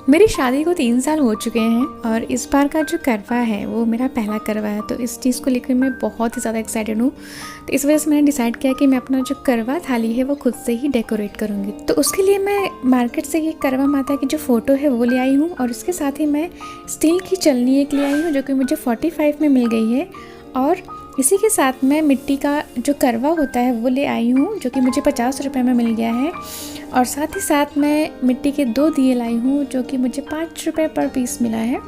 मेरी शादी को 3 साल हो चुके हैं और इस बार का जो करवा है वो मेरा पहला करवा है, तो इस चीज़ को लेकर मैं बहुत ही ज़्यादा एक्साइटेड हूँ। तो इस वजह से मैंने डिसाइड किया कि मैं अपना जो करवा थाली है वो खुद से ही डेकोरेट करूँगी। तो उसके लिए मैं मार्केट से ये करवा माता की जो फ़ोटो है वो ले आई हूँ और उसके साथ ही मैं स्टील की चलनी एक ले आई हूँ जो कि मुझे 45 में मिल गई है। और इसी के साथ मैं मिट्टी का जो करवा होता है वो ले आई हूँ जो कि मुझे 50 रुपये में मिल गया है। और साथ ही साथ मैं मिट्टी के 2 दिए लाई हूँ जो कि मुझे 5 रुपये पर पीस मिला है।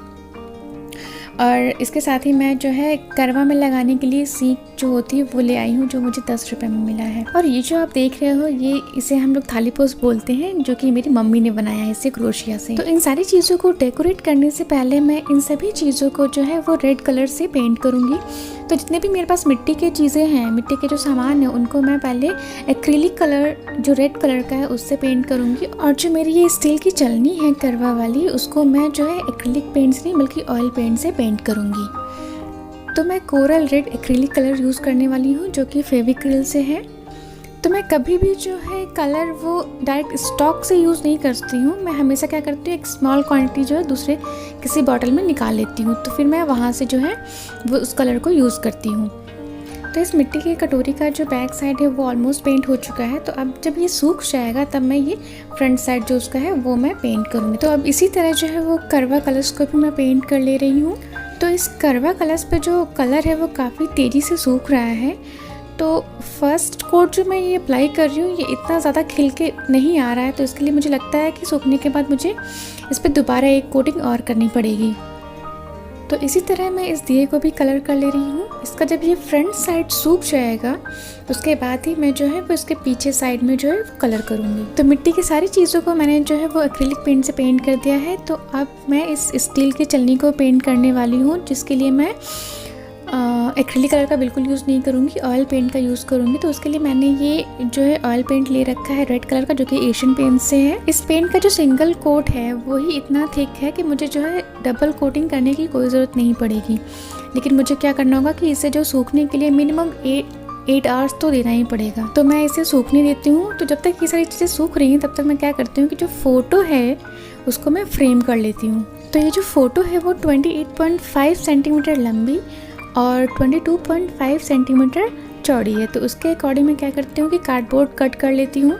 और इसके साथ ही मैं जो है करवा में लगाने के लिए सीख जो होती है वो ले आई हूँ जो मुझे 10 रुपये में मिला है। और ये जो आप देख रहे हो ये इसे हम लोग थाली पोस्ट बोलते हैं, जो कि मेरी मम्मी ने बनाया है इसे क्रोशिया से। तो इन सारी चीज़ों को डेकोरेट करने से पहले मैं इन सभी चीज़ों को जो है वो रेड कलर से पेंट करूँगी। तो जितने भी मेरे पास मिट्टी के चीज़ें हैं, मिट्टी के जो सामान है, उनको मैं पहले एक्रिलिक कलर जो रेड कलर का है उससे पेंट करूँगी। और जो मेरी ये स्टील की चलनी है करवा वाली, उसको मैं जो है एक्रिलिक पेंट से नहीं बल्कि ऑयल पेंट से पेंट करूँगी। तो मैं coral red acrylic colour use करने वाली हूँ जो कि फेविक्रिल से है। तो मैं कभी भी जो है कलर वो डायरेक्ट स्टॉक से यूज़ नहीं करती हूँ। मैं हमेशा क्या करती हूँ, एक स्मॉल क्वांटिटी जो है दूसरे किसी बॉटल में निकाल लेती हूँ, तो फिर मैं वहाँ से जो है वो उस कलर को यूज़ करती हूँ। तो इस मिट्टी की कटोरी का जो बैक साइड है वो ऑलमोस्ट पेंट हो चुका है। तो अब जब ये सूख जाएगा तब मैं ये फ्रंट साइड जो उसका है वो मैं पेंट करूँगी। तो अब इसी तरह जो है वो करवा कलर्स को भी मैं पेंट कर ले रही हूँ। तो इस करवा कलर्स पे जो कलर है वो काफ़ी तेज़ी से सूख रहा है। तो फर्स्ट कोट जो मैं ये अप्लाई कर रही हूँ ये इतना ज़्यादा खिल के नहीं आ रहा है, तो इसके लिए मुझे लगता है कि सूखने के बाद मुझे इस पर दोबारा एक कोटिंग और करनी पड़ेगी। तो इसी तरह मैं इस दिए को भी कलर कर ले रही हूँ। इसका जब ये फ्रंट साइड सूख जाएगा उसके बाद ही मैं जो है वो इसके पीछे साइड में जो है वो कलर करूँगी। तो मिट्टी की सारी चीज़ों को मैंने जो है वो एक्रिलिक पेंट से पेंट कर दिया है। तो अब मैं इस स्टील की चलनी को पेंट करने वाली हूँ, जिसके लिए मैं एक्रिलिक कलर का बिल्कुल यूज़ नहीं करूँगी, ऑयल पेंट का यूज़ करूँगी। तो उसके लिए मैंने ये जो है ऑयल पेंट ले रखा है रेड कलर का, जो कि एशियन पेंट से है। इस पेंट का जो सिंगल कोट है वो ही इतना थिक है कि मुझे जो है डबल कोटिंग करने की कोई ज़रूरत नहीं पड़ेगी। लेकिन मुझे क्या करना होगा कि इसे जो सूखने के लिए मिनिमम 8 आवर्स तो देना ही पड़ेगा। तो मैं इसे सूखने देती हूँ। तो जब तक ये सारी चीज़ें सूख रही हैं तब तक मैं क्या करती हूँ कि जो फ़ोटो है उसको मैं फ्रेम कर लेती हूँ। तो ये जो फ़ोटो है वो 28.5 सेंटीमीटर लंबी और 22.5 सेंटीमीटर चौड़ी है। तो उसके अकॉर्डिंग मैं क्या करती हूँ कि कार्डबोर्ड कट कर लेती हूँ।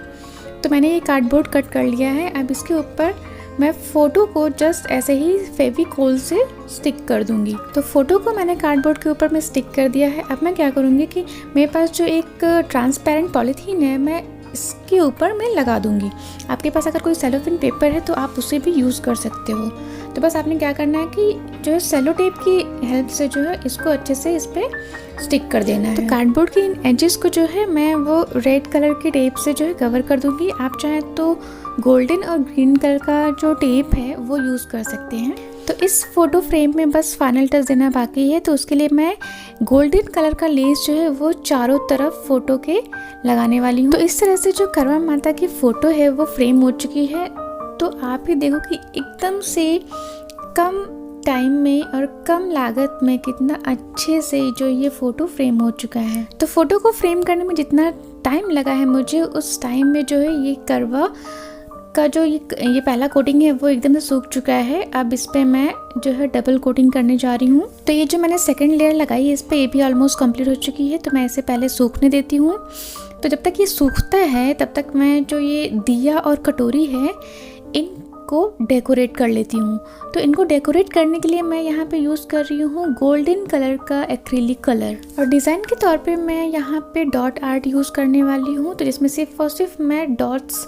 तो मैंने ये कार्डबोर्ड कट कर लिया है। अब इसके ऊपर मैं फ़ोटो को जस्ट ऐसे ही फेविकोल से स्टिक कर दूंगी। तो फ़ोटो को मैंने कार्डबोर्ड के ऊपर मैं स्टिक कर दिया है। अब मैं क्या करूँगी कि मेरे पास जो एक ट्रांसपेरेंट पॉलीथीन है मैं इसके ऊपर मैं लगा दूंगी। आपके पास अगर कोई सेलोफेन पेपर है तो आप उसे भी यूज़ कर सकते हो। तो बस आपने क्या करना है कि जो है सेलो टेप की हेल्प से जो है इसको अच्छे से इस पर स्टिक कर देना है। तो कार्डबोर्ड के इन एजेस को जो है मैं वो रेड कलर के टेप से जो है कवर कर दूंगी। आप चाहें तो गोल्डन और ग्रीन कलर का जो टेप है वो यूज़ कर सकते हैं। तो इस फोटो फ्रेम में बस फाइनल टच देना बाकी है। तो उसके लिए मैं गोल्डन कलर का लेस जो है वो चारों तरफ फोटो के लगाने वाली हूँ। तो इस तरह से जो करवा माता की फ़ोटो है वो फ्रेम हो चुकी है। तो आप ही देखो कि एकदम से कम टाइम में और कम लागत में कितना अच्छे से जो ये फ़ोटो फ्रेम हो चुका है। तो फ़ोटो को फ्रेम करने में जितना टाइम लगा है मुझे, उस टाइम में जो है ये करवा का जो ये पहला कोटिंग है वो एकदम से सूख चुका है। अब इस पे मैं जो है डबल कोटिंग करने जा रही हूँ। तो ये जो मैंने सेकंड लेयर लगाई है इस पे ये भी ऑलमोस्ट कंप्लीट हो चुकी है। तो मैं इसे पहले सूखने देती हूँ। तो जब तक ये सूखता है तब तक मैं जो ये दिया और कटोरी है इनको डेकोरेट कर लेती हूँ। तो इनको डेकोरेट करने के लिए मैं यहाँ पे यूज़ कर रही हूँ गोल्डन कलर का एक्रिलिक कलर। और डिज़ाइन के तौर पे मैं यहाँ पे डॉट आर्ट यूज़ करने वाली हूँ। तो जिसमें सिर्फ और सिर्फ मैं डॉट्स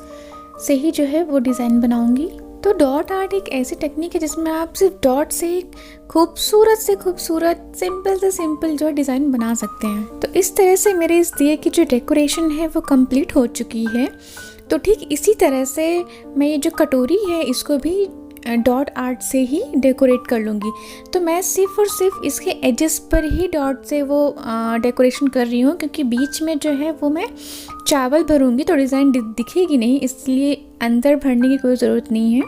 से ही जो है वो डिज़ाइन बनाऊंगी। तो डॉट आर्ट एक ऐसी टेक्निक है जिसमें आप सिर्फ डॉट से एक खूबसूरत से खूबसूरत सिंपल से सिंपल जो है डिज़ाइन बना सकते हैं। तो इस तरह से मेरे इस दिए की जो डेकोरेशन है वो कंप्लीट हो चुकी है। तो ठीक इसी तरह से मैं ये जो कटोरी है इसको भी डॉट आर्ट से ही डेकोरेट कर लूँगी। तो मैं सिर्फ और सिर्फ इसके एजेस पर ही डॉट से वो डेकोरेशन कर रही हूँ, क्योंकि बीच में जो है वो मैं चावल भरूँगी तो डिज़ाइन दिखेगी नहीं, इसलिए अंदर भरने की कोई ज़रूरत नहीं है।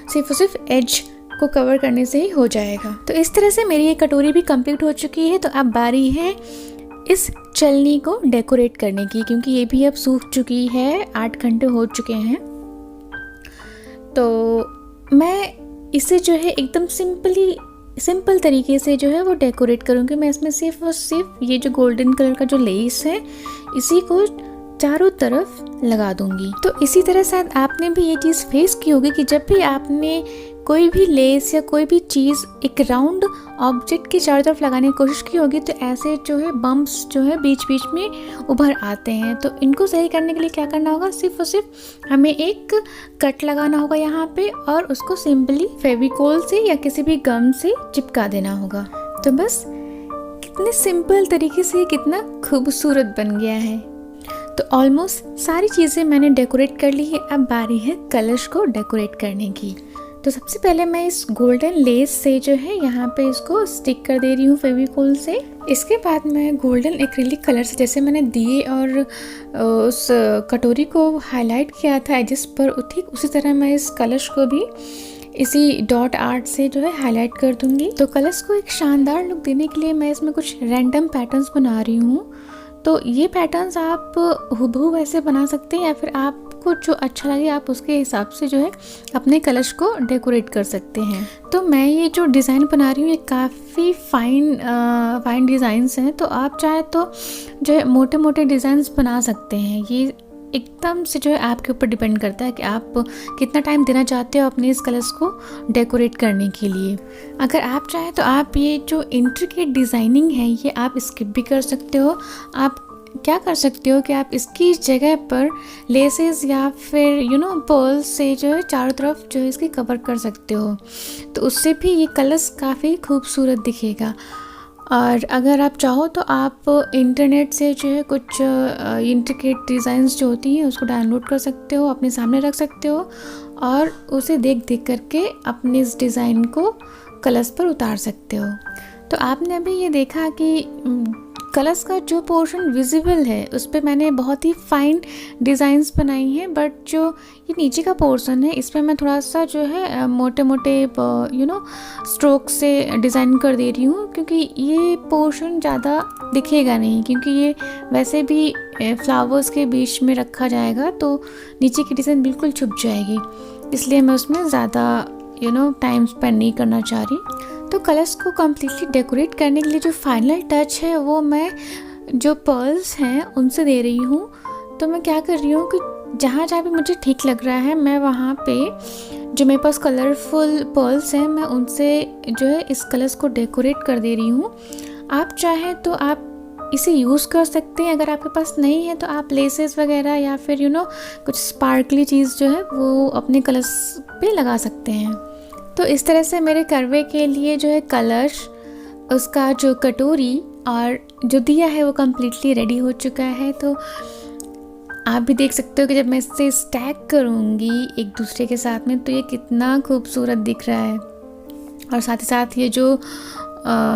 सिर्फ और सिर्फ एज को कवर करने से ही हो जाएगा। तो इस तरह से मेरी ये कटोरी भी कंप्लीट हो चुकी है। तो अब बारी है इस चलनी को डेकोरेट करने की, क्योंकि ये भी अब सूख चुकी है, 8 घंटे हो चुके हैं। तो मैं इसे जो है एकदम सिंपल तरीके से जो है वो डेकोरेट करूँगी। मैं इसमें सिर्फ और सिर्फ ये जो गोल्डन कलर का जो लेस है इसी को चारों तरफ लगा दूंगी। तो इसी तरह शायद आपने भी ये चीज़ फेस की होगी कि जब भी आपने कोई भी लेस या कोई भी चीज़ एक राउंड ऑब्जेक्ट के चारों तरफ लगाने की कोशिश की होगी तो ऐसे जो है बम्प्स जो है बीच बीच में उभर आते हैं। तो इनको सही करने के लिए क्या करना होगा, सिर्फ और सिर्फ हमें एक कट लगाना होगा यहाँ पे और उसको सिंपली फेविकोल से या किसी भी गम से चिपका देना होगा। तो बस कितने सिंपल तरीके से कितना खूबसूरत बन गया है। तो ऑलमोस्ट सारी चीज़ें मैंने डेकोरेट कर ली है। अब बारी है कलश को डेकोरेट करने की। तो सबसे पहले मैं इस गोल्डन लेस से जो है यहाँ पे इसको स्टिक कर दे रही हूँ फेविकोल से। इसके बाद मैं गोल्डन एक्रिलिक कलर से, जैसे मैंने दिए और उस कटोरी को हाईलाइट किया था एजेस पर, ठीक उसी तरह मैं इस कलश को भी इसी डॉट आर्ट से जो है हाईलाइट कर दूंगी। तो कलश को एक शानदार लुक देने के लिए मैं इसमें कुछ रैंडम पैटर्न्स बना रही हूँ। तो ये पैटर्न्स आप हुबहू वैसे बना सकते हैं या फिर आपको जो अच्छा लगे आप उसके हिसाब से जो है अपने कलश को डेकोरेट कर सकते हैं। तो मैं ये जो डिज़ाइन बना रही हूँ ये काफ़ी फाइन डिज़ाइंस हैं। तो आप चाहे तो जो है मोटे मोटे डिज़ाइंस बना सकते हैं। ये एकदम से जो है आपके ऊपर डिपेंड करता है कि आप कितना टाइम देना चाहते हो अपने इस कलश को डेकोरेट करने के लिए। अगर आप चाहें तो आप ये जो इंट्रिकेट डिज़ाइनिंग है ये आप स्किप भी कर सकते हो। आप क्या कर सकते हो कि आप इसकी जगह पर लेसेस या फिर पर्ल से जो है चारों तरफ जो है इसकी कवर कर सकते हो। तो उससे भी ये कलश काफ़ी खूबसूरत दिखेगा। और अगर आप चाहो तो आप इंटरनेट से जो है कुछ इंट्रिकेट डिज़ाइंस जो होती हैं उसको डाउनलोड कर सकते हो, अपने सामने रख सकते हो और उसे देख करके अपने इस डिज़ाइन को कलश पर उतार सकते हो। तो आपने अभी ये देखा कि कलश का जो पोर्शन विजिबल है उस पर मैंने बहुत ही फाइन डिज़ाइंस बनाई हैं, बट जो ये नीचे का पोर्शन है इसमें मैं थोड़ा सा जो है मोटे मोटे स्ट्रोक से डिज़ाइन कर दे रही हूँ, क्योंकि ये पोर्शन ज़्यादा दिखेगा नहीं, क्योंकि ये वैसे भी फ्लावर्स के बीच में रखा जाएगा तो नीचे की डिज़ाइन बिल्कुल छुप जाएगी, इसलिए मैं उसमें ज़्यादा टाइम स्पेंड नहीं करना चाह रही। तो कलश को कम्प्लीटली डेकोरेट करने के लिए जो फाइनल टच है वो मैं जो पर्ल्स हैं उनसे दे रही हूँ। तो मैं क्या कर रही हूँ कि जहाँ जहाँ भी मुझे ठीक लग रहा है मैं वहाँ पे जो मेरे पास कलरफुल पर्ल्स हैं मैं उनसे जो है इस कलश को डेकोरेट कर दे रही हूँ। आप चाहें तो आप इसे यूज़ कर सकते हैं, अगर आपके पास नहीं है तो आप लेसेस वगैरह या फिर कुछ स्पार्कली चीज़ जो है वो अपने कलश पे लगा सकते हैं। तो इस तरह से मेरे करवे के लिए जो है कलश, उसका जो कटोरी और जो दिया है वो कम्प्लीटली रेडी हो चुका है। तो आप भी देख सकते हो कि जब मैं इससे स्टैक करूँगी एक दूसरे के साथ में तो ये कितना खूबसूरत दिख रहा है। और साथ ही साथ ये जो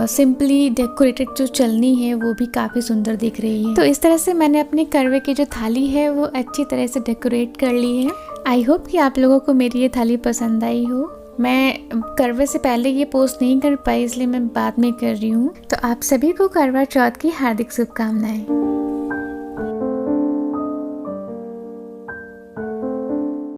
सिंपली डेकोरेटेड जो चलनी है वो भी काफ़ी सुंदर दिख रही है। तो इस तरह से मैंने अपने करवे की जो थाली है वो अच्छी तरह से डेकोरेट कर ली है। आई होप कि आप लोगों को मेरी ये थाली पसंद आई हो। मैं करवे से पहले ये पोस्ट नहीं कर पाई इसलिए मैं बाद में कर रही हूँ। तो आप सभी को करवा चौथ की हार्दिक शुभकामनाएं।